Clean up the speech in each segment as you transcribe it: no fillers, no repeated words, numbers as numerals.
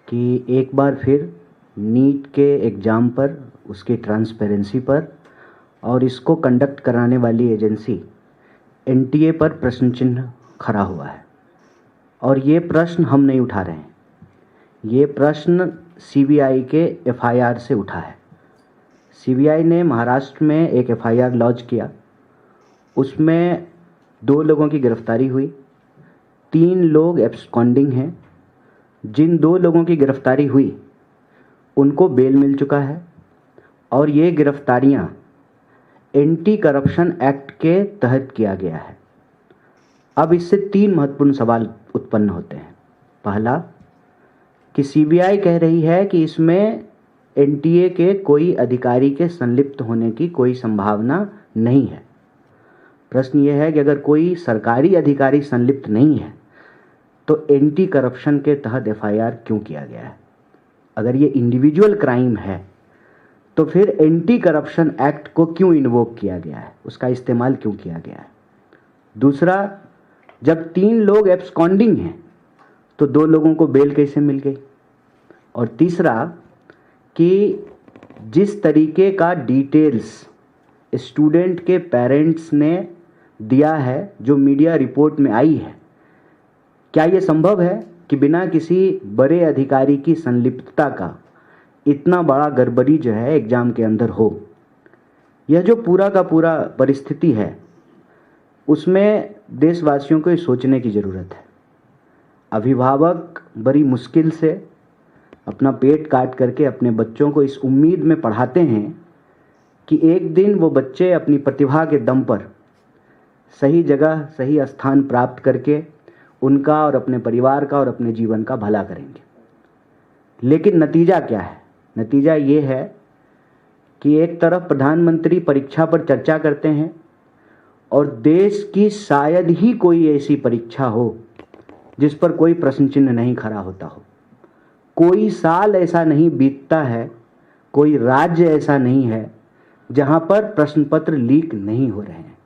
कि एक बार फिर नीट के एग्ज़ाम पर, उसकी ट्रांसपेरेंसी पर और इसको कंडक्ट कराने वाली एजेंसी एनटीए पर प्रश्न चिन्ह खड़ा हुआ है। और ये प्रश्न हम नहीं उठा रहे हैं, ये प्रश्न सीबीआई के एफआईआर से उठा है। सीबीआई ने महाराष्ट्र में एक एफआईआर लॉन्च किया, उसमें 2 लोगों की गिरफ्तारी हुई, 3 लोग एब्सकॉन्डिंग हैं। जिन 2 लोगों की गिरफ्तारी हुई उनको बेल मिल चुका है और ये गिरफ्तारियां एंटी करप्शन एक्ट के तहत किया गया है। अब इससे 3 महत्वपूर्ण सवाल उत्पन्न होते हैं। पहला कि सीबीआई कह रही है कि इसमें एनटीए के कोई अधिकारी के संलिप्त होने की कोई संभावना नहीं है। प्रश्न ये है कि अगर कोई सरकारी अधिकारी संलिप्त नहीं है तो एंटी करप्शन के तहत एफआईआर क्यों किया गया है? अगर ये इंडिविजुअल क्राइम है तो फिर एंटी करप्शन एक्ट को क्यों इन्वोक किया गया है, उसका इस्तेमाल क्यों किया गया है? दूसरा, जब 3 लोग एब्सकॉन्डिंग हैं तो 2 लोगों को बेल कैसे मिल गई? और तीसरा कि जिस तरीके का डिटेल्स स्टूडेंट के पेरेंट्स ने दिया है, जो मीडिया रिपोर्ट में आई है, क्या ये संभव है कि बिना किसी बड़े अधिकारी की संलिप्तता का इतना बड़ा गड़बड़ी जो है एग्ज़ाम के अंदर हो? यह जो पूरा का पूरा परिस्थिति है उसमें देशवासियों को ये सोचने की ज़रूरत है। अभिभावक बड़ी मुश्किल से अपना पेट काट करके अपने बच्चों को इस उम्मीद में पढ़ाते हैं कि एक दिन वो बच्चे अपनी प्रतिभा के दम पर सही जगह सही स्थान प्राप्त करके उनका और अपने परिवार का और अपने जीवन का भला करेंगे। लेकिन नतीजा क्या है? नतीजा ये है कि एक तरफ प्रधानमंत्री परीक्षा पर चर्चा करते हैं और देश की शायद ही कोई ऐसी परीक्षा हो जिस पर कोई प्रश्न चिन्ह नहीं खड़ा होता हो। कोई साल ऐसा नहीं बीतता है, कोई राज्य ऐसा नहीं है जहां पर प्रश्न पत्र लीक नहीं हो रहे हैं।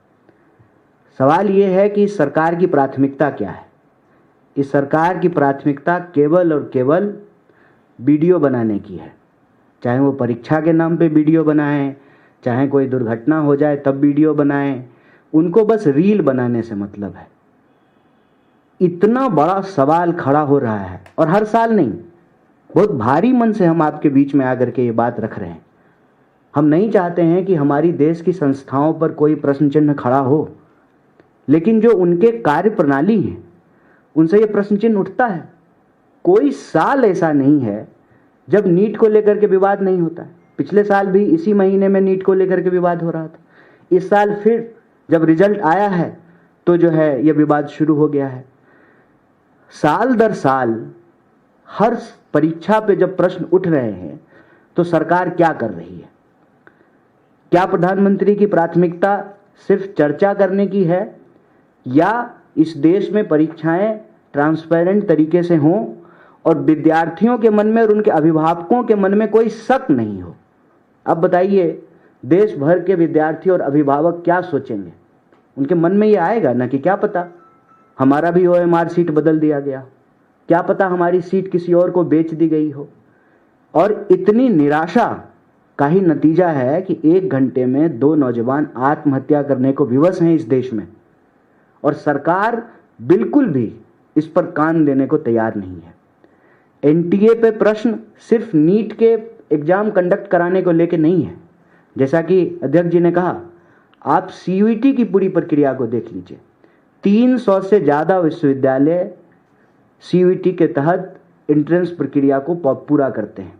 सवाल ये है कि इस सरकार की प्राथमिकता क्या है? इस सरकार की प्राथमिकता केवल और केवल वीडियो बनाने की है। चाहे वो परीक्षा के नाम पे वीडियो बनाएं, चाहे कोई दुर्घटना हो जाए तब वीडियो बनाएं, उनको बस रील बनाने से मतलब है। इतना बड़ा सवाल खड़ा हो रहा है और हर साल नहीं, बहुत भारी मन से हम आपके बीच में आकर के ये बात रख रहे हैं। हम नहीं चाहते हैं कि हमारी देश की संस्थाओं पर कोई प्रश्न चिन्ह खड़ा हो, लेकिन जो उनके कार्य प्रणाली है उनसे ये प्रश्न चिन्ह उठता है। कोई साल ऐसा नहीं है जब नीट को लेकर के विवाद नहीं होता है। पिछले साल भी इसी महीने में नीट को लेकर के विवाद हो रहा था। इस साल फिर जब रिजल्ट आया है तो जो है ये विवाद शुरू हो गया है। साल दर साल हर परीक्षा पे जब प्रश्न उठ रहे हैं तो सरकार क्या कर रही है? क्या प्रधानमंत्री की प्राथमिकता सिर्फ चर्चा करने की है या इस देश में परीक्षाएं ट्रांसपेरेंट तरीके से हों और विद्यार्थियों के मन में और उनके अभिभावकों के मन में कोई शक नहीं हो? अब बताइए, देश भर के विद्यार्थी और अभिभावक क्या सोचेंगे? उनके मन में ये आएगा ना कि क्या पता हमारा भी ओएमआर सीट बदल दिया गया, क्या पता हमारी सीट किसी और को बेच दी गई हो। और इतनी निराशा का ही नतीजा है कि 1 घंटे में 2 नौजवान आत्महत्या करने को विवश हैं इस देश में, और सरकार बिल्कुल भी इस पर कान देने को तैयार नहीं है। एनटीए पे प्रश्न सिर्फ नीट के एग्जाम कंडक्ट कराने को लेके नहीं है। जैसा कि अध्यक्ष जी ने कहा, आप सीयूईटी की पूरी प्रक्रिया को देख लीजिए। 300 से ज़्यादा विश्वविद्यालय सीयूईटी के तहत एंट्रेंस प्रक्रिया को पूरा करते हैं।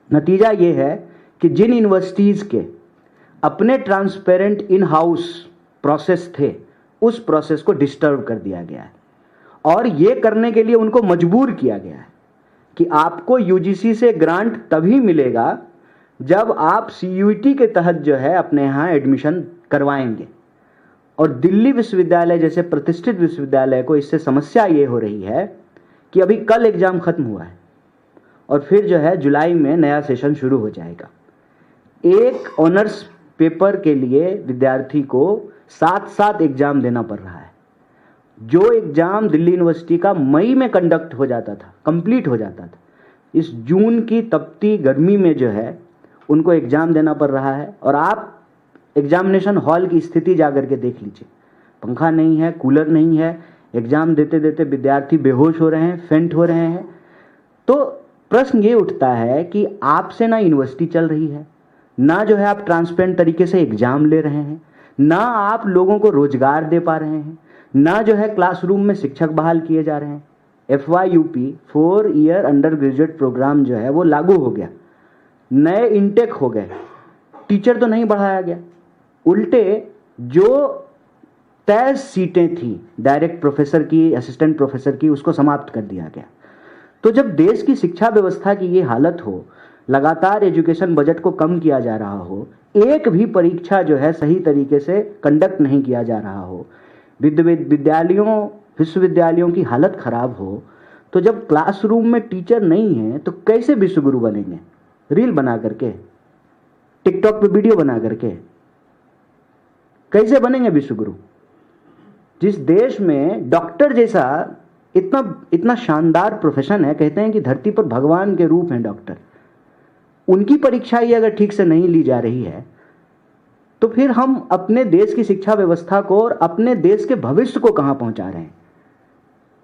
नतीजा ये है कि जिन यूनिवर्सिटीज़ के अपने ट्रांसपेरेंट इन हाउस प्रोसेस थे, उस प्रोसेस को डिस्टर्ब कर दिया गया है और ये करने के लिए उनको मजबूर किया गया है कि आपको यूजीसी से ग्रांट तभी मिलेगा जब आप सीयूईटी के तहत जो है अपने यहाँ एडमिशन करवाएंगे। और दिल्ली विश्वविद्यालय जैसे प्रतिष्ठित विश्वविद्यालय को इससे समस्या ये हो रही है कि अभी कल एग्ज़ाम ख़त्म हुआ है और फिर जो है जुलाई में नया सेशन शुरू हो जाएगा। एक ऑनर्स पेपर के लिए विद्यार्थी को 7 एग्ज़ाम देना पड़ रहा है। जो एग्ज़ाम दिल्ली यूनिवर्सिटी का मई में कंडक्ट हो जाता था, कंप्लीट हो जाता था, इस जून की तपती गर्मी में जो है उनको एग्ज़ाम देना पड़ रहा है। और आप एग्जामिनेशन हॉल की स्थिति जाकर के देख लीजिए, पंखा नहीं है, कूलर नहीं है, एग्ज़ाम देते देते विद्यार्थी बेहोश हो रहे हैं, फेंट हो रहे हैं। तो प्रश्न ये उठता है कि आपसे ना यूनिवर्सिटी चल रही है, ना जो है आप ट्रांसपेरेंट तरीके से एग्ज़ाम ले रहे हैं, ना आप लोगों को रोजगार दे पा रहे हैं, ना जो है क्लासरूम में शिक्षक बहाल किए जा रहे हैं। FYUP 4 year undergraduate programme जो है वो लागू हो गया, नए इनटेक हो गए, टीचर तो नहीं बढ़ाया गया, उल्टे जो तय सीटें थी डायरेक्ट प्रोफेसर की, असिस्टेंट प्रोफेसर की, उसको समाप्त कर दिया गया। तो जब देश की शिक्षा व्यवस्था की ये हालत हो, लगातार एजुकेशन बजट को कम किया जा रहा हो, एक भी परीक्षा जो है सही तरीके से कंडक्ट नहीं किया जा रहा हो, विद्यालयों विश्वविद्यालयों की हालत खराब हो, तो जब क्लासरूम में टीचर नहीं है तो कैसे विश्वगुरु बनेंगे? रील बना करके, टिकटॉक पे वीडियो बना करके कैसे बनेंगे विश्वगुरु? जिस देश में डॉक्टर जैसा इतना शानदार प्रोफेशन है, कहते हैं कि धरती पर भगवान के रूप हैं डॉक्टर, उनकी परीक्षा ही अगर ठीक से नहीं ली जा रही है तो फिर हम अपने देश की शिक्षा व्यवस्था को और अपने देश के भविष्य को कहां पहुंचा रहे हैं?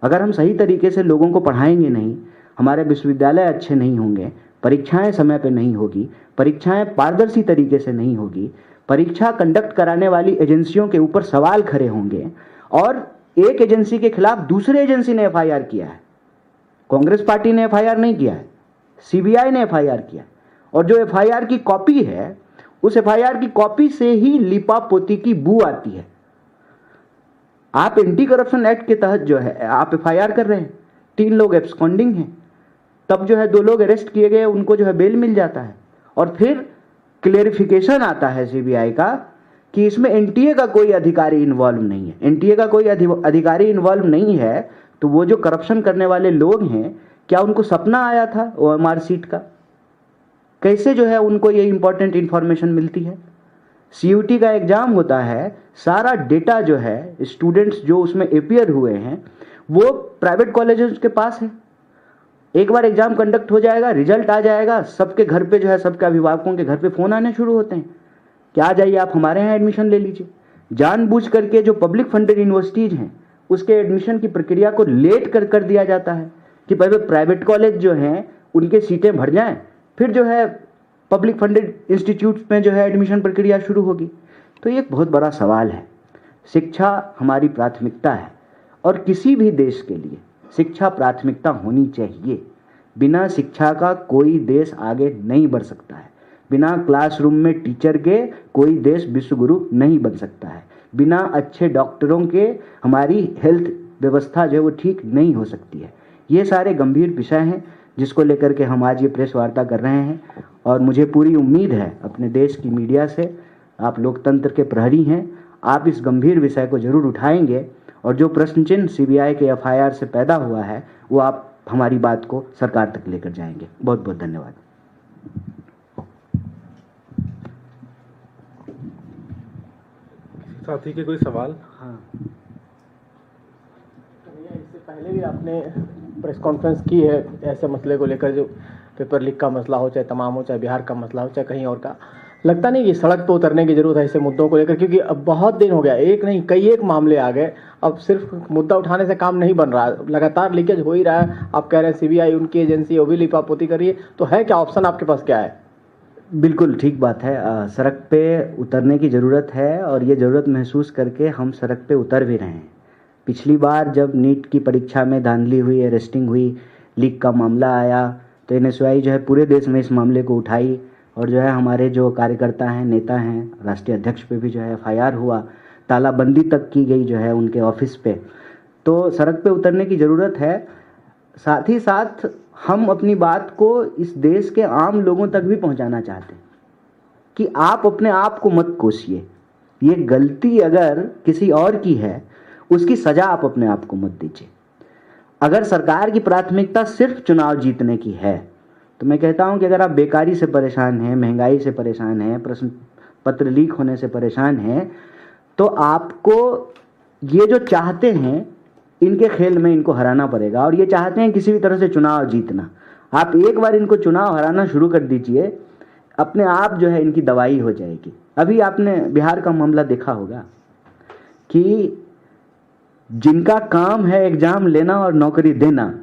अगर हम सही तरीके से लोगों को पढ़ाएंगे नहीं, हमारे विश्वविद्यालय अच्छे नहीं होंगे, परीक्षाएं समय पे नहीं होगी, परीक्षाएं पारदर्शी तरीके से नहीं होगी, परीक्षा कंडक्ट कराने वाली एजेंसियों के ऊपर सवाल खड़े होंगे, और एक एजेंसी के खिलाफ दूसरे एजेंसी ने FIR किया है, कांग्रेस पार्टी ने FIR नहीं किया है, CBI ने FIR किया, और जो FIR की कॉपी है उस FIR की कॉपी से ही लिपापोती की बू आती है। आप एंटी करप्शन एक्ट के तहत जो है आप FIR कर रहे हैं, 3 लोग एब्सकॉन्डिंग हैं, तब जो है 2 लोग अरेस्ट किए गए, उनको जो है बेल मिल जाता है, और फिर क्लेरिफिकेशन आता है CBI का कि इसमें NTA का कोई अधिकारी इन्वॉल्व नहीं है। NTA का कोई अधिकारी इन्वॉल्व नहीं है तो वो जो करप्शन करने वाले लोग हैं, क्या उनको सपना आया था OMR सीट का? कैसे जो है उनको ये इंपॉर्टेंट इंफॉर्मेशन मिलती है? CUT का एग्जाम होता है, सारा डेटा जो है स्टूडेंट्स जो उसमें अपीयर हुए हैं वो प्राइवेट कॉलेजेस के पास है। एक बार एग्जाम कंडक्ट हो जाएगा, रिजल्ट आ जाएगा, सबके घर पे जो है, सबके अभिभावकों के घर पे फोन आने शुरू होते हैं कि आ जाइए आप हमारे यहाँ एडमिशन ले लीजिए। जानबूझ करके जो पब्लिक फंडेड यूनिवर्सिटीज हैं उसके एडमिशन की प्रक्रिया को लेट कर दिया जाता है कि पहले प्राइवेट कॉलेज जो हैं उनके सीटें भर जाएं, फिर जो है पब्लिक फंडेड इंस्टीट्यूट में जो है एडमिशन प्रक्रिया शुरू होगी। तो ये एक बहुत बड़ा सवाल है। शिक्षा हमारी प्राथमिकता है और किसी भी देश के लिए शिक्षा प्राथमिकता होनी चाहिए। बिना शिक्षा का कोई देश आगे नहीं बढ़ सकता है। बिना क्लासरूम में टीचर के कोई देश विश्वगुरु नहीं बन सकता है। बिना अच्छे डॉक्टरों के हमारी हेल्थ व्यवस्था जो है वो ठीक नहीं हो सकती है। ये सारे गंभीर विषय हैं जिसको लेकर के हम आज ये प्रेस वार्ता कर रहे हैं और मुझे पूरी उम्मीद है अपने देश की मीडिया से, आप लोकतंत्र के प्रहरी हैं, आप इस गंभीर विषय को जरूर उठाएंगे और जो प्रश्न चिन्ह CBI के FIR से पैदा हुआ है वो आप हमारी बात को सरकार तक लेकर जाएंगे। बहुत बहुत धन्यवाद। साथी के कोई सवाल? हाँ, इससे पहले भी आपने प्रेस कॉन्फ्रेंस की है ऐसे मसले को लेकर, जो पेपर लीक का मसला हो, चाहे तमाम हो, चाहे बिहार का मसला हो, चाहे कहीं और का। लगता नहीं कि सड़क पर उतरने की जरूरत है ऐसे मुद्दों को लेकर, क्योंकि अब बहुत दिन हो गया, एक नहीं कई एक मामले आ गए, अब सिर्फ मुद्दा उठाने से काम नहीं बन रहा, लगातार लीकेज हो ही रहा है। आप कह रहे हैं CBI उनकी एजेंसी वो भी लिपापोती कर रही है, तो है क्या ऑप्शन आपके पास, क्या है? बिल्कुल ठीक बात है। सड़क पे उतरने की ज़रूरत है और ये ज़रूरत महसूस करके हम सड़क पे उतर भी रहे हैं। पिछली बार जब नीट की परीक्षा में धांधली हुई, अरेस्टिंग हुई, लीक का मामला आया, तो NSY जो है पूरे देश में इस मामले को उठाई और जो है हमारे जो कार्यकर्ता हैं, नेता हैं, राष्ट्रीय अध्यक्ष पे भी जो है FIR हुआ, तालाबंदी तक की गई जो है उनके ऑफिस पे। तो सड़क पे उतरने की ज़रूरत है। साथ ही साथ हम अपनी बात को इस देश के आम लोगों तक भी पहुंचाना चाहते हैं कि आप अपने आप को मत कोसिए। ये गलती अगर किसी और की है उसकी सजा आप अपने आप को मत दीजिए। अगर सरकार की प्राथमिकता सिर्फ चुनाव जीतने की है तो मैं कहता हूं कि अगर आप बेकारी से परेशान हैं, महंगाई से परेशान हैं, प्रश्न पत्र लीक होने से परेशान हैं, तो आपको ये जो चाहते हैं इनके खेल में इनको हराना पड़ेगा। और ये चाहते हैं किसी भी तरह से चुनाव जीतना। आप एक बार इनको चुनाव हराना शुरू कर दीजिए, अपने आप जो है इनकी दवाई हो जाएगी। अभी आपने बिहार का मामला देखा होगा कि जिनका काम है एग्जाम लेना और नौकरी देना,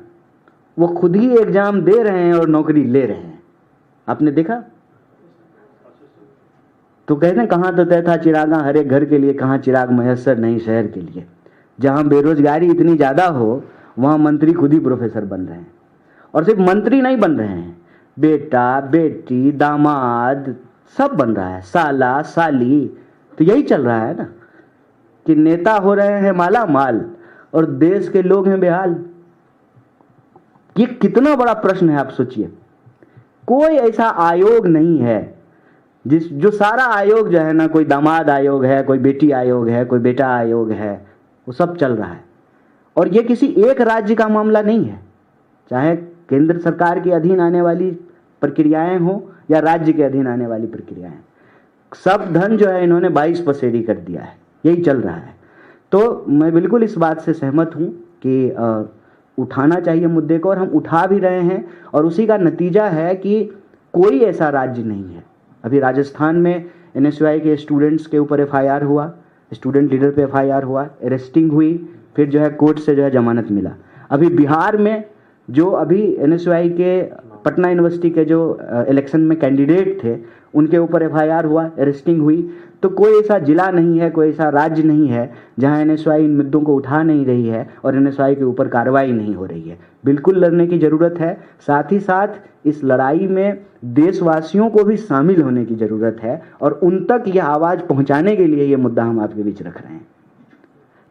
वो खुद ही एग्जाम दे रहे हैं और नौकरी ले रहे हैं। आपने देखा? तो कहते हैं कहाँ तो तय था चिरागा हर एक घर के लिए, कहाँ चिराग मयस्सर नहीं शहर के लिए। जहाँ बेरोजगारी इतनी ज़्यादा हो वहाँ मंत्री खुद ही प्रोफेसर बन रहे हैं, और सिर्फ मंत्री नहीं बन रहे हैं, बेटा बेटी दामाद सब बन रहा है, साला साली। तो यही चल रहा है ना कि नेता हो रहे हैं माला माल और देश के लोग हैं बेहाल। ये कितना बड़ा प्रश्न है, आप सोचिए। कोई ऐसा आयोग नहीं है जो सारा आयोग जो है ना, कोई दामाद आयोग है, कोई बेटी आयोग है, कोई बेटा आयोग है, वो सब चल रहा है। और ये किसी एक राज्य का मामला नहीं है, चाहे केंद्र सरकार के अधीन आने वाली प्रक्रियाएं हो या राज्य के अधीन आने वाली प्रक्रियाएं, सब धन जो है इन्होंने 22 पसेरी कर दिया है। यही चल रहा है। तो मैं बिल्कुल इस बात से सहमत हूं कि उठाना चाहिए मुद्दे को, और हम उठा भी रहे हैं, और उसी का नतीजा है कि कोई ऐसा राज्य नहीं है। अभी राजस्थान में NSY के स्टूडेंट्स के ऊपर FIR हुआ, स्टूडेंट लीडर पे FIR हुआ, अरेस्टिंग हुई, फिर जो है कोर्ट से जो है जमानत मिला। अभी बिहार में जो अभी NSY के पटना यूनिवर्सिटी के जो इलेक्शन में कैंडिडेट थे उनके ऊपर FIR हुआ, अरेस्टिंग हुई। तो कोई ऐसा जिला नहीं है, कोई ऐसा राज्य नहीं है जहां NSY इन मुद्दों को उठा नहीं रही है और NSY के ऊपर कार्रवाई नहीं हो रही है। बिल्कुल लड़ने की ज़रूरत है। साथ ही साथ इस लड़ाई में देशवासियों को भी शामिल होने की ज़रूरत है, और उन तक यह आवाज़ पहुंचाने के लिए ये मुद्दा हम आपके बीच रख रहे हैं।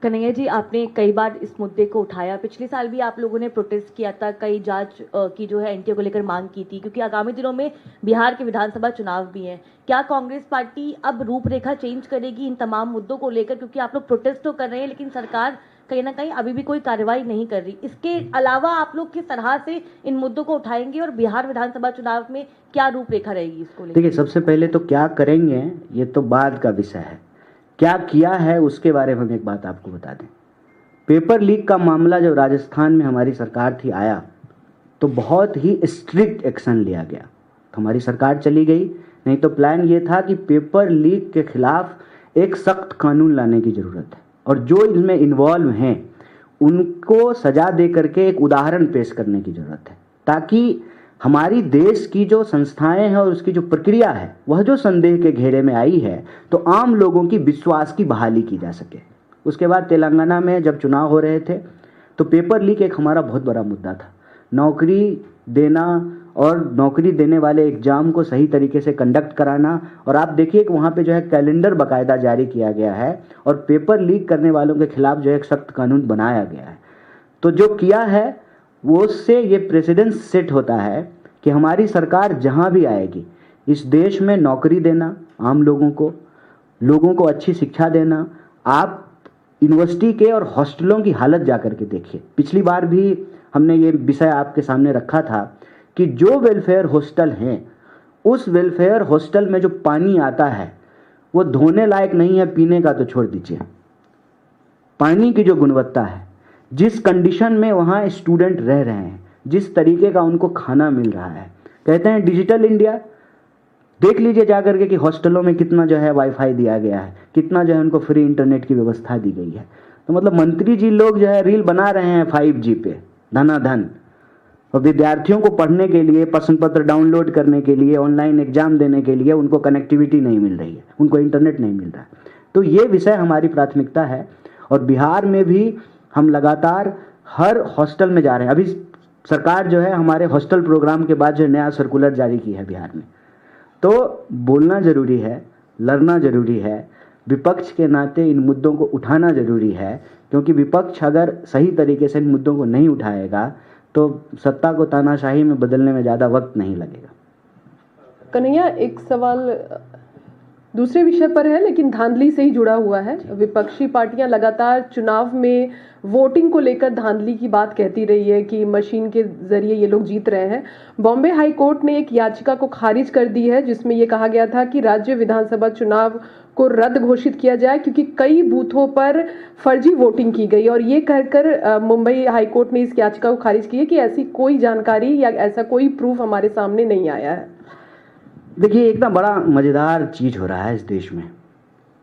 कन्हैया जी, आपने कई बार इस मुद्दे को उठाया, पिछले साल भी आप लोगों ने प्रोटेस्ट किया था, कई जांच की जो है NTA को लेकर मांग की थी, क्योंकि आगामी दिनों में बिहार के विधानसभा चुनाव भी हैं। क्या कांग्रेस पार्टी अब रूपरेखा चेंज करेगी इन तमाम मुद्दों को लेकर, क्योंकि आप लोग प्रोटेस्ट तो कर रहे हैं लेकिन सरकार कहीं ना कहीं अभी भी कोई कार्रवाई नहीं कर रही। इसके अलावा आप लोग किस तरह से इन मुद्दों को उठाएंगे और बिहार विधानसभा चुनाव में क्या रूपरेखा रहेगी इसको लेकर? देखिए, सबसे पहले तो क्या करेंगे ये तो बाद का विषय है, क्या किया है उसके बारे में हम एक बात आपको बता दें। पेपर लीक का मामला जब राजस्थान में हमारी सरकार थी आया तो बहुत ही स्ट्रिक्ट एक्शन लिया गया, तो हमारी सरकार चली गई। नहीं तो प्लान ये था कि पेपर लीक के खिलाफ एक सख्त कानून लाने की ज़रूरत है, और जो इसमें इन्वॉल्व हैं उनको सजा दे करके एक उदाहरण पेश करने की ज़रूरत है, ताकि हमारी देश की जो संस्थाएं हैं और उसकी जो प्रक्रिया है वह जो संदेह के घेरे में आई है तो आम लोगों की विश्वास की बहाली की जा सके। उसके बाद तेलंगाना में जब चुनाव हो रहे थे तो पेपर लीक एक हमारा बहुत बड़ा मुद्दा था। नौकरी देना और नौकरी देने वाले एग्जाम को सही तरीके से कंडक्ट कराना, और आप देखिए कि वहाँ पे जो है कैलेंडर बाकायदा जारी किया गया है और पेपर लीक करने वालों के खिलाफ जो है एक सख्त कानून बनाया गया है। तो जो किया है वो उससे ये प्रेसिडेंस सेट होता है कि हमारी सरकार जहाँ भी आएगी इस देश में नौकरी देना, आम लोगों को अच्छी शिक्षा देना। आप यूनिवर्सिटी के और हॉस्टलों की हालत जा कर के देखिए। पिछली बार भी हमने ये विषय आपके सामने रखा था कि जो वेलफेयर हॉस्टल हैं उस वेलफेयर हॉस्टल में जो पानी आता है वो धोने लायक नहीं है, पीने का तो छोड़ दीजिए। पानी की जो गुणवत्ता है, जिस कंडीशन में वहाँ स्टूडेंट रह रहे हैं, जिस तरीके का उनको खाना मिल रहा है, कहते हैं डिजिटल इंडिया। देख लीजिए जाकर के कि हॉस्टलों में कितना जो है वाईफाई दिया गया है, कितना जो है उनको फ्री इंटरनेट की व्यवस्था दी गई है। तो मतलब मंत्री जी लोग जो है रील बना रहे हैं 5G पे धनाधन, और विद्यार्थियों को पढ़ने के लिए, प्रश्न पत्र डाउनलोड करने के लिए, ऑनलाइन एग्जाम देने के लिए उनको कनेक्टिविटी नहीं मिल रही है, उनको इंटरनेट नहीं मिल रहा है। तो ये विषय हमारी प्राथमिकता है, और बिहार में भी हम लगातार हर हॉस्टल में जा रहे हैं। अभी सरकार जो है हमारे हॉस्टल प्रोग्राम के बाद जो नया सर्कुलर जारी की है बिहार में। तो बोलना ज़रूरी है, लड़ना ज़रूरी है, विपक्ष के नाते इन मुद्दों को उठाना ज़रूरी है, क्योंकि विपक्ष अगर सही तरीके से इन मुद्दों को नहीं उठाएगा तो सत्ता को तानाशाही में बदलने में ज़्यादा वक्त नहीं लगेगा। कन्हैया, एक सवाल दूसरे विषय पर है लेकिन धांधली से ही जुड़ा हुआ है। विपक्षी पार्टियां लगातार चुनाव में वोटिंग को लेकर धांधली की बात कहती रही है कि मशीन के जरिए ये लोग जीत रहे हैं। बॉम्बे हाई कोर्ट ने एक याचिका को खारिज कर दी है जिसमें यह कहा गया था कि राज्य विधानसभा चुनाव को रद्द घोषित किया जाए क्योंकि कई बूथों पर फर्जी वोटिंग की गई, और ये कहकर मुंबई हाई कोर्ट ने इस याचिका को खारिज की है कि ऐसी कोई जानकारी या ऐसा कोई प्रूफ हमारे सामने नहीं आया है। देखिए, एक ना बड़ा मज़ेदार चीज़ हो रहा है इस देश में।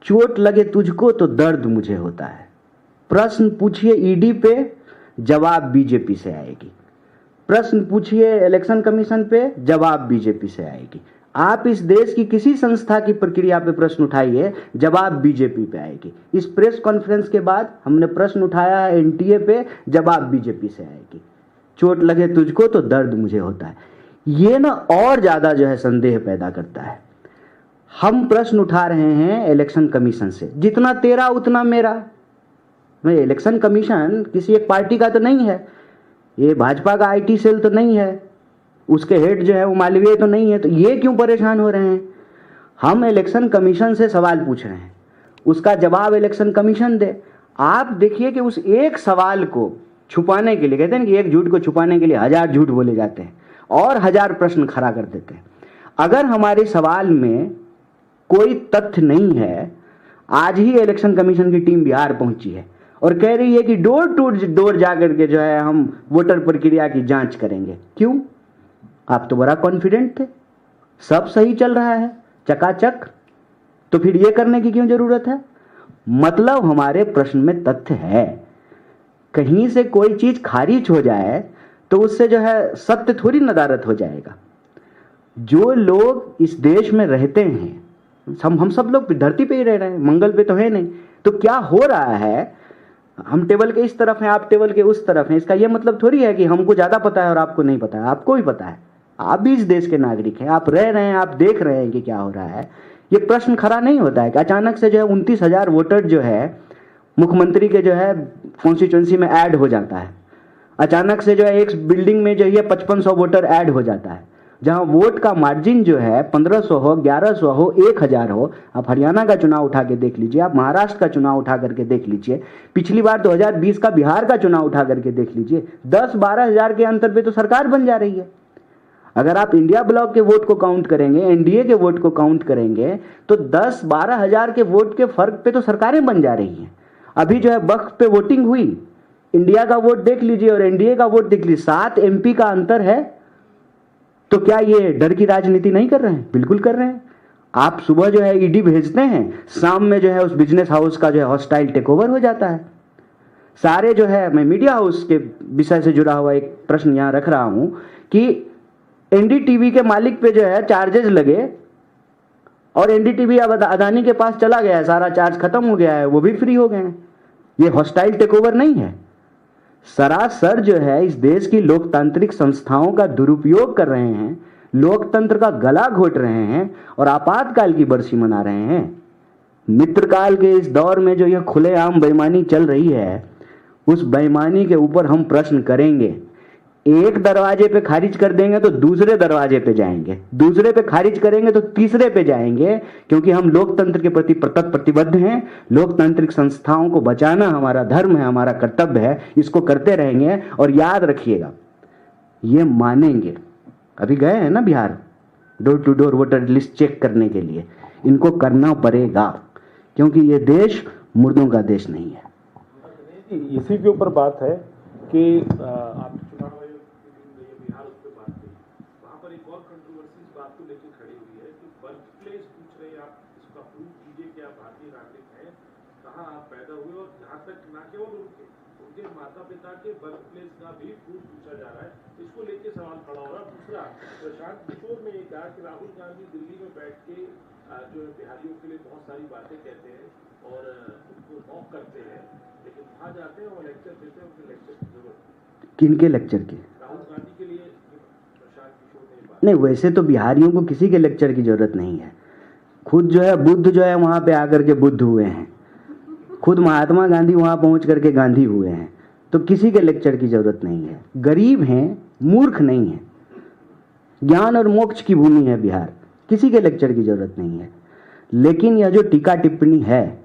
चोट लगे तुझको तो दर्द मुझे होता है। प्रश्न पूछिए ईडी पे, जवाब बीजेपी से आएगी। प्रश्न पूछिए इलेक्शन कमीशन पे, जवाब बीजेपी से आएगी। आप इस देश की किसी संस्था की प्रक्रिया पे प्रश्न उठाइए, जवाब बीजेपी पे आएगी। इस प्रेस कॉन्फ्रेंस के बाद हमने प्रश्न उठाया है एनटीए पे, जवाब बीजेपी से आएगी। चोट लगे तुझको तो दर्द मुझे होता है। ये ना और ज़्यादा जो है संदेह पैदा करता है। हम प्रश्न उठा रहे हैं इलेक्शन कमीशन से, जितना तेरा उतना मेरा। मैं इलेक्शन कमीशन किसी एक पार्टी का तो नहीं है, ये भाजपा का आईटी सेल तो नहीं है, उसके हेड जो है वो मालवीय तो नहीं है, तो ये क्यों परेशान हो रहे हैं? हम इलेक्शन कमीशन से सवाल पूछ रहे हैं, उसका जवाब इलेक्शन कमीशन दे। आप देखिए कि उस एक सवाल को छुपाने के लिए, कहते हैं कि एक झूठ को छुपाने के लिए 1000 झूठ बोले जाते हैं और 1000 प्रश्न खड़ा कर देते हैं। अगर हमारे सवाल में कोई तथ्य नहीं है, आज ही इलेक्शन कमीशन की टीम बिहार पहुंची है और कह रही है कि डोर टू डोर जाकर के जो है हम वोटर प्रक्रिया की जांच करेंगे। क्यों? आप तो बड़ा कॉन्फिडेंट थे, सब सही चल रहा है चकाचक, तो फिर ये करने की क्यों जरूरत है? मतलब हमारे प्रश्न में तथ्य है। कहीं से कोई चीज खारिज हो जाए तो उससे जो है सत्य थोड़ी नदारत हो जाएगा। जो लोग इस देश में रहते हैं, हम सब लोग धरती पे ही रह रहे हैं, मंगल पे तो है नहीं। तो क्या हो रहा है, हम टेबल के इस तरफ हैं, आप टेबल के उस तरफ हैं, इसका यह मतलब थोड़ी है कि हमको ज्यादा पता है और आपको नहीं पता है। आपको भी पता है, आप भी इस देश के नागरिक हैं, आप रह रहे हैं, आप देख रहे हैं कि क्या हो रहा है। ये प्रश्न खड़ा नहीं होता है कि अचानक से जो है 29,000 वोटर जो है मुख्यमंत्री के जो है कॉन्स्टिट्यूंसी में ऐड हो जाता है। अचानक से जो है एक बिल्डिंग में जो है 5500 वोटर ऐड हो जाता है, जहां वोट का मार्जिन जो है 1500 हो, 1100 हो, 1000 हो। आप हरियाणा का चुनाव उठा के देख लीजिए, आप महाराष्ट्र का चुनाव उठा करके देख लीजिए, पिछली बार 2020 का बिहार का चुनाव उठा करके देख लीजिए, 10-12 हजार के अंतर पे तो सरकार बन जा रही है। अगर आप इंडिया ब्लॉक के वोट को काउंट करेंगे, एनडीए के वोट को काउंट करेंगे, तो 10-12 हजार के वोट के फर्क पे तो सरकारें बन जा रही हैं। अभी जो है वक्त पे वोटिंग हुई, इंडिया का वोट देख लीजिए और एनडीए का वोट देख लीजिए, 7 एमपी का अंतर है। तो क्या ये डर की राजनीति नहीं कर रहे हैं? बिल्कुल कर रहे हैं। आप सुबह जो है ईडी भेजते हैं, शाम में जो है उस बिजनेस हाउस का जो है हॉस्टाइल टेक ओवर हो जाता है। सारे जो है, मैं मीडिया हाउस के विषय से जुड़ा हुआ एक प्रश्न यहां रख रहा हूं कि एनडीटीवी के मालिक पे जो है चार्जेस लगे और एनडीटीवी अब अदानी के पास चला गया है, सारा चार्ज खत्म हो गया है, वो भी फ्री हो गए हैं। ये हॉस्टाइल टेक ओवर नहीं है, सरासर जो है इस देश की लोकतांत्रिक संस्थाओं का दुरुपयोग कर रहे हैं, लोकतंत्र का गला घोट रहे हैं और आपातकाल की बरसी मना रहे हैं। मित्रकाल के इस दौर में जो यह खुलेआम बेईमानी चल रही है, उस बेईमानी के ऊपर हम प्रश्न करेंगे। एक दरवाजे पे खारिज कर देंगे तो दूसरे दरवाजे पे जाएंगे, दूसरे पे खारिज करेंगे तो तीसरे पे जाएंगे, क्योंकि हम लोकतंत्र के प्रति प्रतिबद्ध हैं। लोकतांत्रिक संस्थाओं को बचाना हमारा धर्म है, हमारा कर्तव्य है, इसको करते रहेंगे। और याद रखिएगा, ये मानेंगे, अभी गए हैं ना Bihar door to door voter list check करने के लिए, इनको करना पड़ेगा, क्योंकि ये देश मुर्दों का देश नहीं है। इसी के ऊपर बात है कि आप चुनाव आयोग की टीम गई है बिहार, उस पर बात की, वहाँ पर एक और कंट्रोवर्सी इस बात को लेकर खड़ी हुई है कि बर्थ प्लेस पूछ रहे हैं, आप इसका प्रूफ कीजिए कि आप भारतीय नागरिक हैं, कहाँ आप पैदा हुए, और जहाँ तक ना केवल उनके माता पिता के बर्थ प्लेस का भी प्रूफ पूछा जा रहा है। इसको लेकर सवाल खड़ा हो रहा है। दूसरा, प्रशांत किशोर ने ये कहा कि राहुल गांधी दिल्ली में बैठ के जो है बिहारियों के लिए बहुत सारी बातें कहते हैं और उनको मॉक करते हैं, लेकिन वहाँ जाते हैं वो लेक्चर देते हैं, उनके लेक्चर की जरूरत। किनके लेक्चर की? राहुल गांधी के लिए प्रशांत किशोर ने बात। नहीं, वैसे तो बिहारियों को किसी के लेक्चर की जरूरत नहीं है। खुद जो है बुद्ध जो है वहाँ पे आकर के बुद्ध हुए हैं, खुद महात्मा गांधी वहाँ पहुँच करके गांधी हुए हैं, तो किसी के लेक्चर की जरूरत नहीं है। गरीब हैं, मूर्ख नहीं है, ज्ञान और मोक्ष की भूमि है बिहार, किसी के लेक्चर की जरूरत नहीं है। लेकिन यह जो टीका टिप्पणी है,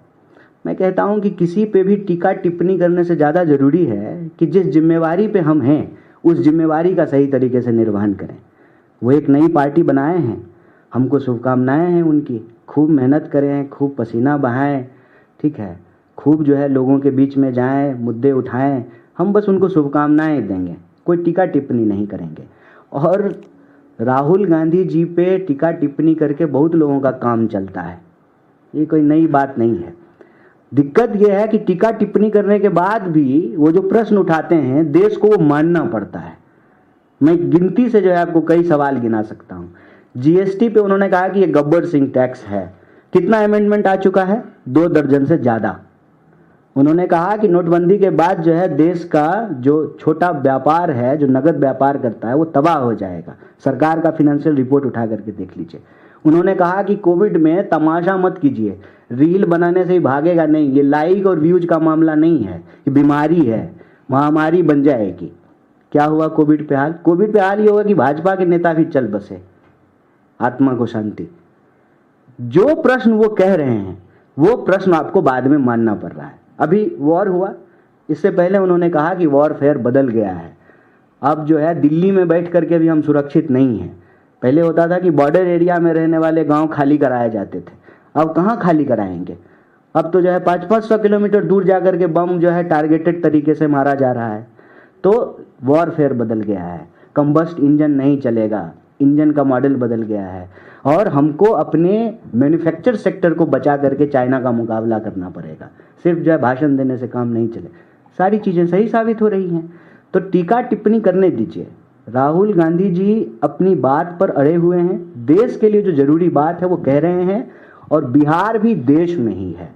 मैं कहता हूं कि किसी पे भी टीका टिप्पणी करने से ज़्यादा ज़रूरी है कि जिस जिम्मेवारी पे हम हैं उस जिम्मेवारी का सही तरीके से निर्वहन करें। वो एक नई पार्टी बनाए हैं, हमको शुभकामनाएं हैं उनकी, खूब मेहनत करें, खूब पसीना बहाएं, ठीक है, खूब जो है लोगों के बीच में जाएं, मुद्दे उठाएं, हम बस उनको शुभकामनाएं देंगे, कोई टीका टिप्पणी नहीं करेंगे। और राहुल गांधी जी पे टीका टिप्पणी करके बहुत लोगों का काम चलता है, ये कोई नई बात नहीं है। दिक्कत यह है कि टीका टिप्पणी करने के बाद भी वो जो प्रश्न उठाते हैं देश को वो मानना पड़ता है। मैं गिनती से जो है आपको कई सवाल गिना सकता हूँ। जीएसटी पे उन्होंने कहा कि ये गब्बर सिंह टैक्स है, कितना अमेंडमेंट आ चुका है? 2 दर्जन से ज़्यादा। उन्होंने कहा कि नोटबंदी के बाद जो है देश का जो छोटा व्यापार है, जो नगद व्यापार करता है, वो तबाह हो जाएगा। सरकार का फिनेंशियल रिपोर्ट उठा करके देख लीजिए। उन्होंने कहा कि कोविड में तमाशा मत कीजिए, रील बनाने से ही भागेगा नहीं, ये लाइक और व्यूज का मामला नहीं है, ये बीमारी है, महामारी बन जाएगी। क्या हुआ कोविड पे हाल? कोविड पे हाल ये होगा कि भाजपा के नेता भी चल बसे, आत्मा को शांति। जो प्रश्न वो कह रहे हैं वो प्रश्न आपको बाद में मानना पड़ रहा है। अभी वॉर हुआ, इससे पहले उन्होंने कहा कि वॉरफेयर बदल गया है, अब जो है दिल्ली में बैठ करके भी हम सुरक्षित नहीं हैं। पहले होता था कि बॉर्डर एरिया में रहने वाले गांव खाली कराए जाते थे, अब कहाँ खाली कराएंगे? अब तो जो है 500-500 किलोमीटर दूर जा करके बम जो है टारगेटेड तरीके से मारा जा रहा है। तो वॉरफेयर बदल गया है, कंबस्ट इंजन नहीं चलेगा, इंजन का मॉडल बदल गया है, और हमको अपने मैन्युफैक्चर सेक्टर को बचा करके चाइना का मुकाबला करना पड़ेगा। सिर्फ जो है भाषण देने से काम नहीं चले, सारी चीज़ें सही साबित हो रही हैं। तो टीका टिप्पणी करने दीजिए। राहुल गांधी जी अपनी बात पर अड़े हुए हैं, देश के लिए जो जरूरी बात है वो कह रहे हैं, और बिहार भी देश में ही है,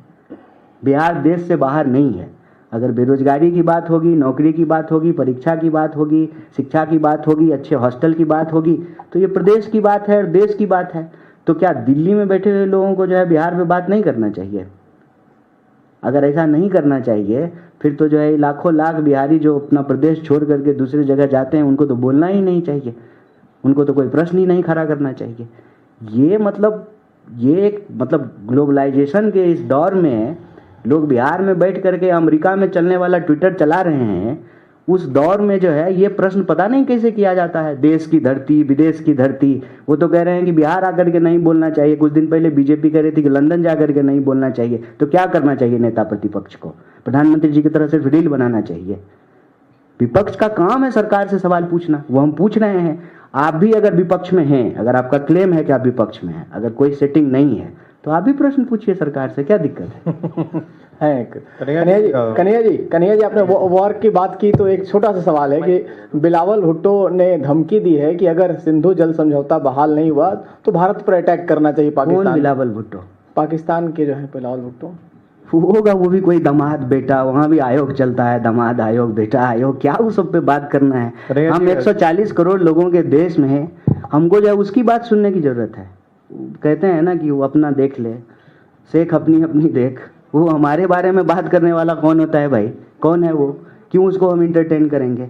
बिहार देश से बाहर नहीं है। अगर बेरोजगारी की बात होगी, नौकरी की बात होगी, परीक्षा की बात होगी, शिक्षा की बात होगी, अच्छे हॉस्टल की बात होगी, तो ये प्रदेश की बात है और देश की बात है। तो क्या दिल्ली में बैठे हुए लोगों को जो है बिहार में बात नहीं करना चाहिए? अगर ऐसा नहीं करना चाहिए फिर तो जो है लाखों लाख बिहारी जो अपना प्रदेश छोड़ करके दूसरी जगह जाते हैं उनको तो बोलना ही नहीं चाहिए, उनको तो कोई प्रश्न ही नहीं खड़ा करना चाहिए। ये एक ग्लोबलाइजेशन के इस दौर में लोग बिहार में बैठ करके अमेरिका में चलने वाला ट्विटर चला रहे हैं, उस दौर में जो है ये प्रश्न पता नहीं कैसे किया जाता है। देश की धरती, विदेश की धरती, वो तो कह रहे हैं कि बिहार आकर के नहीं बोलना चाहिए। कुछ दिन पहले बीजेपी कह रही थी कि लंदन जा करके नहीं बोलना चाहिए। तो क्या करना चाहिए नेता प्रतिपक्ष को? प्रधानमंत्री जी की तरह सिर्फ रील बनाना चाहिए? विपक्ष का काम है सरकार से सवाल पूछना, वो हम पूछ रहे हैं। आप भी अगर विपक्ष में हैं, अगर आपका क्लेम है कि आप विपक्ष में हैं, अगर कोई सेटिंग नहीं है तो आप भी प्रश्न पूछिए सरकार से, क्या दिक्कत है? कन्हैया जी आपने वॉर की बात की, तो एक छोटा सा सवाल है कि बिलावल भुट्टो ने धमकी दी है कि अगर सिंधु जल समझौता बहाल नहीं हुआ तो भारत पर अटैक करना चाहिए पाकिस्तान। कौन बिलावल भुट्टो? पाकिस्तान के जो है बिलावल भुट्टो होगा, वो भी कोई दामाद बेटा, वहाँ भी आयोग चलता है, दामाद आयोग, बेटा आयोग, क्या उस सब पे बात करना है? हम 140 करोड़ लोगों के देश में हैं, हमको जो है उसकी बात सुनने की जरूरत है। कहते हैं ना कि वो अपना देख ले, शेख अपनी अपनी देख। वो हमारे बारे में बात करने वाला कौन होता है भाई? कौन है वो? क्यों उसको हम इंटरटेन करेंगे?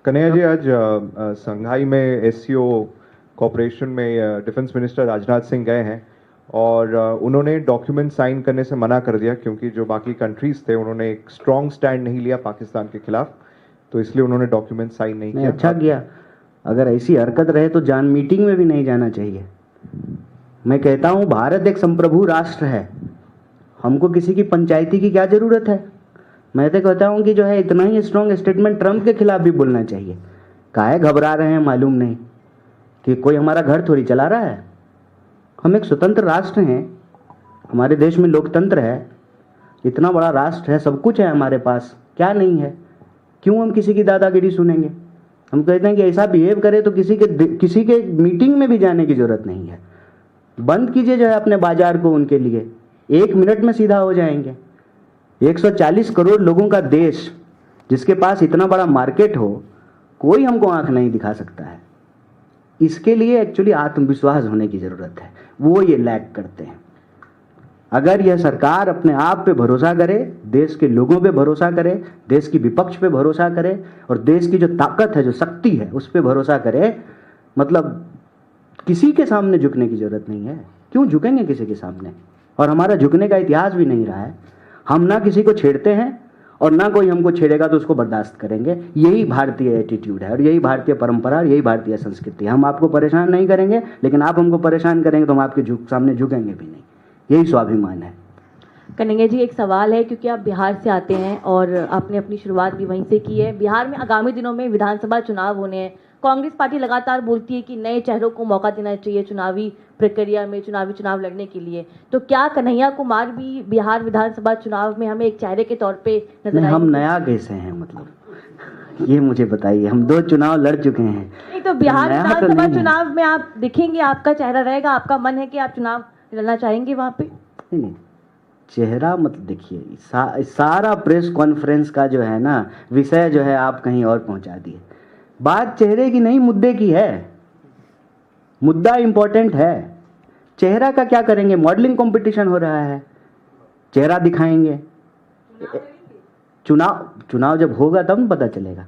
कन्हैया जी, आज संघाई में एससीओ कॉपरेशन में डिफेंस मिनिस्टर राजनाथ सिंह गए हैं और उन्होंने डॉक्यूमेंट साइन करने से मना कर दिया, क्योंकि जो बाकी कंट्रीज थे उन्होंने एक स्ट्रॉन्ग स्टैंड नहीं लिया पाकिस्तान के खिलाफ, तो इसलिए उन्होंने डॉक्यूमेंट साइन नहीं किया। अच्छा किया। अगर ऐसी हरकत रहे तो जान मीटिंग में भी नहीं जाना चाहिए। मैं कहता हूं भारत एक संप्रभु राष्ट्र है, हमको किसी की पंचायती की क्या जरूरत है? मैं तो कहता हूं कि जो है इतना ही स्ट्रॉन्ग स्टेटमेंट ट्रंप के खिलाफ भी बोलना चाहिए। काहे घबरा रहे हैं मालूम नहीं कि कोई हमारा घर थोड़ी चला रहा है। हम एक स्वतंत्र राष्ट्र हैं, हमारे देश में लोकतंत्र है, इतना बड़ा राष्ट्र है, सब कुछ है हमारे पास, क्या नहीं है? क्यों हम किसी की दादागिरी सुनेंगे? हम कहते हैं कि ऐसा बिहेव करे तो किसी के मीटिंग में भी जाने की जरूरत नहीं है। बंद कीजिए जो है अपने बाजार को उनके लिए, 1 मिनट में सीधा हो जाएंगे। 140 करोड़ लोगों का देश जिसके पास इतना बड़ा मार्केट हो, कोई हमको आंख नहीं दिखा सकता है। इसके लिए एक्चुअली आत्मविश्वास होने की जरूरत है, वो ये लैक करते हैं। अगर यह सरकार अपने आप पे भरोसा करे, देश के लोगों पे भरोसा करे, देश की विपक्ष पे भरोसा करे और देश की जो ताकत है, जो शक्ति है, उस पे भरोसा करे, मतलब किसी के सामने झुकने की जरूरत नहीं है। क्यों क्यों झुकेंगे किसी के सामने? और हमारा झुकने का इतिहास भी नहीं रहा है। हम ना किसी को छेड़ते हैं और ना कोई हमको छेड़ेगा तो उसको बर्दाश्त करेंगे। यही भारतीय एटीट्यूड है और यही भारतीय परंपरा और यही भारतीय संस्कृति है। हम आपको परेशान नहीं करेंगे, लेकिन आप हमको परेशान करेंगे तो हम आपके सामने झुकेंगे भी नहीं। यही स्वाभिमान है। कन्हैया जी, एक सवाल है, क्योंकि आप बिहार से आते हैं और आपने अपनी शुरुआत भी वहीं से की है। बिहार में आगामी दिनों में विधानसभा चुनाव होने हैं। कांग्रेस पार्टी लगातार बोलती है कि नए चेहरों को मौका देना चाहिए चुनावी प्रक्रिया में, चुनावी चुनाव लड़ने के लिए। तो क्या कन्हैया कुमार भी बिहार विधानसभा चुनाव में हमें एक चेहरे के तौर पे नजर आएंगे? हम नया कैसे हैं, मतलब ये मुझे बताइए। हम 2 चुनाव लड़ चुके हैं। नहीं तो बिहार विधानसभा चुनाव में आप दिखेंगे, आपका चेहरा रहेगा, आपका मन है कि आप चुनाव लड़ना चाहेंगे वहाँ पे? नहीं, चेहरा मतलब देखिए, सारा प्रेस कॉन्फ्रेंस का जो है ना विषय जो है आप कहीं और पहुंचा दिए। बात चेहरे की नहीं, मुद्दे की है। मुद्दा इंपॉर्टेंट है। चेहरा का क्या करेंगे? मॉडलिंग कंपटीशन हो रहा है, चेहरा दिखाएंगे। चुनाव जब होगा तब न पता चलेगा।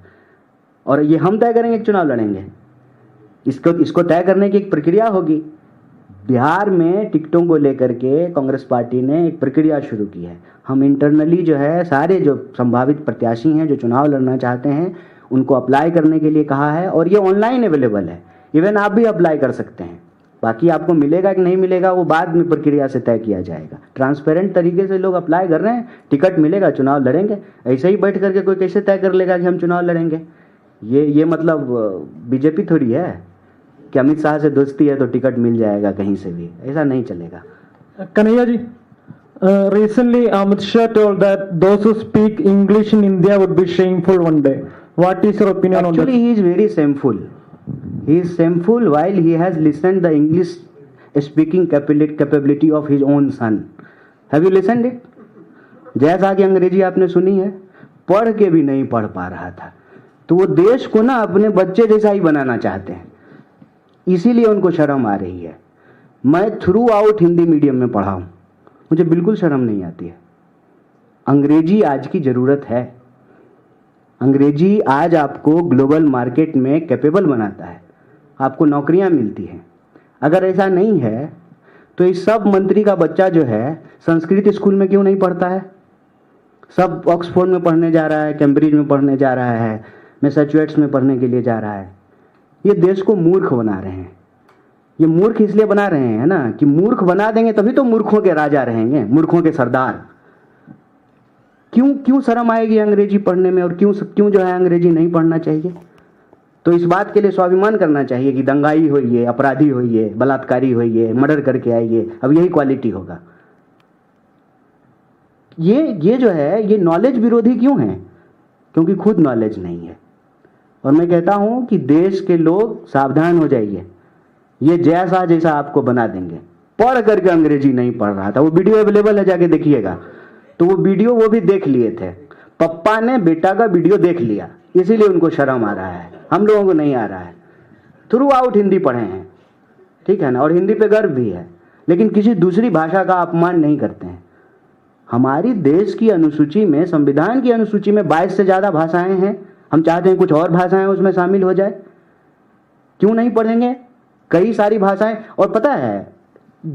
और ये हम तय करेंगे कि चुनाव लड़ेंगे? इसको तय करने की एक प्रक्रिया होगी। बिहार में टिकटों को लेकर के कांग्रेस पार्टी ने एक प्रक्रिया शुरू की है। हम इंटरनली जो है सारे जो संभावित प्रत्याशी हैं जो चुनाव लड़ना चाहते हैं उनको अप्लाई करने के लिए कहा है और ये ऑनलाइन अवेलेबल है। इवन आप भी अप्लाई कर सकते हैं। बाकी आपको मिलेगा कि नहीं मिलेगा वो बाद में प्रक्रिया से तय किया जाएगा। ट्रांसपेरेंट तरीके से लोग अप्लाई कर रहे हैं, टिकट मिलेगा, चुनाव लड़ेंगे। ऐसे ही बैठ करके कोई कैसे तय कर लेगा कि हम चुनाव लड़ेंगे? ये मतलब बीजेपी थोड़ी है कि अमित शाह से दोस्ती है तो टिकट मिल जाएगा कहीं से भी। ऐसा नहीं चलेगा। Kanhaiya ji, recently Amit Shah told that those who speak English in India would be shameful one day. What is your opinion on that? Actually, he is very shameful. He is shameful while he has listened the English speaking capability of his own son. Have you listened it? जैसा कि अंग्रेजी आपने सुनी है, पढ़ के भी नहीं पढ़ पा रहा था। तो वो देश को ना अपने बच्चे जैसा ही बनाना चाहते हैं, इसीलिए उनको शर्म आ रही है। मैं थ्रू आउट हिंदी मीडियम में पढ़ा हूँ, मुझे बिल्कुल शर्म नहीं आती है। अंग्रेजी आज की ज़रूरत है। अंग्रेजी आज आपको ग्लोबल मार्केट में कैपेबल बनाता है, आपको नौकरियां मिलती हैं। अगर ऐसा नहीं है तो इस सब मंत्री का बच्चा जो है संस्कृत स्कूल में क्यों नहीं पढ़ता है? सब ऑक्सफोर्ड में पढ़ने जा रहा है, कैम्ब्रिज में पढ़ने जा रहा है, मैसाचुसेट्स में पढ़ने के लिए जा रहा है। ये देश को मूर्ख बना रहे हैं। ये मूर्ख इसलिए बना रहे हैं ना कि मूर्ख बना देंगे तभी तो मूर्खों के राजा रहेंगे, मूर्खों के सरदार। क्यों शर्म आएगी अंग्रेजी पढ़ने में और क्यों जो है अंग्रेजी नहीं पढ़ना चाहिए? तो इस बात के लिए स्वाभिमान करना चाहिए कि दंगाई होइए, अपराधी होइए, बलात्कारी होइए, मर्डर करके आइए, अब यही क्वालिटी होगा। ये जो है ये नॉलेज विरोधी क्यों है? क्योंकि खुद नॉलेज नहीं है। और मैं कहता हूं कि देश के लोग सावधान हो जाइए, ये जैसा आपको बना देंगे। पढ़ करके अंग्रेजी नहीं पढ़ रहा था, वो वीडियो अवेलेबल है, जाके देखिएगा। तो वो वीडियो वो भी देख लिए थे, पप्पा ने बेटा का वीडियो देख लिया, इसीलिए उनको शर्म आ रहा है। हम लोगों को नहीं आ रहा है। थ्रू आउट हिंदी पढ़े हैं, ठीक है ना, और हिंदी पे गर्व भी है, लेकिन किसी दूसरी भाषा का अपमान नहीं करते हैं। हमारी देश की अनुसूची में, संविधान की अनुसूची में 22 से ज़्यादा भाषाएं हैं। हम चाहते हैं कुछ और भाषाएं उसमें शामिल हो जाए। क्यों नहीं पढ़ेंगे? कई सारी भाषाएं। और पता है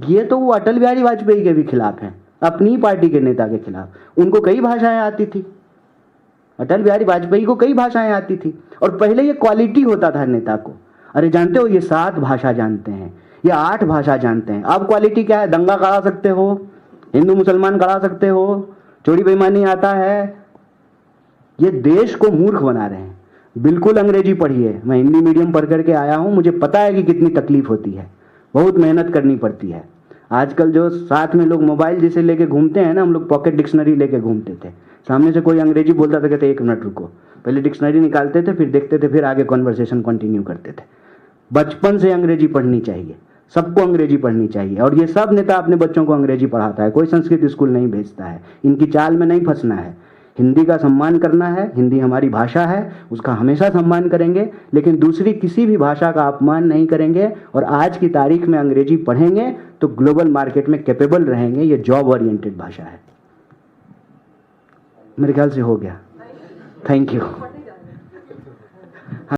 ये तो वो अटल बिहारी वाजपेयी के भी खिलाफ हैं, अपनी पार्टी के नेता के खिलाफ। उनको कई भाषाएं आती थी, अटल बिहारी वाजपेयी को कई भाषाएं आती थी। और पहले ये क्वालिटी होता था नेता को, अरे जानते हो ये 7 भाषा जानते हैं, ये 8 भाषा जानते हैं। अब क्वालिटी क्या है? दंगा करा सकते हो, हिंदू मुसलमान करा सकते हो, चोरी बेईमानी आता है। ये देश को मूर्ख बना रहे हैं। बिल्कुल अंग्रेजी पढ़िए। मैं हिंदी मीडियम पढ़ करके आया हूँ, मुझे पता है कि कितनी तकलीफ होती है, बहुत मेहनत करनी पड़ती है। आजकल जो साथ में लोग मोबाइल जैसे लेके घूमते हैं ना, हम लोग पॉकेट डिक्शनरी लेके घूमते थे। सामने से कोई अंग्रेजी बोलता था, कहते 1 मिनट रुको, पहले डिक्शनरी निकालते थे, फिर देखते थे, फिर आगे कॉन्वर्सेशन कंटिन्यू करते थे। बचपन से अंग्रेजी पढ़नी चाहिए, सबको अंग्रेजी पढ़नी चाहिए। और ये सब नेता अपने बच्चों को अंग्रेजी पढ़ाता है, कोई संस्कृत स्कूल नहीं भेजता है। इनकी चाल में नहीं फंसना है। हिंदी का सम्मान करना है, हिंदी हमारी भाषा है, उसका हमेशा सम्मान करेंगे, लेकिन दूसरी किसी भी भाषा का अपमान नहीं करेंगे। और आज की तारीख में अंग्रेजी पढ़ेंगे तो ग्लोबल मार्केट में कैपेबल रहेंगे। ये जॉब ओरिएंटेड भाषा है। मेरे ख्याल से हो गया। Thank you.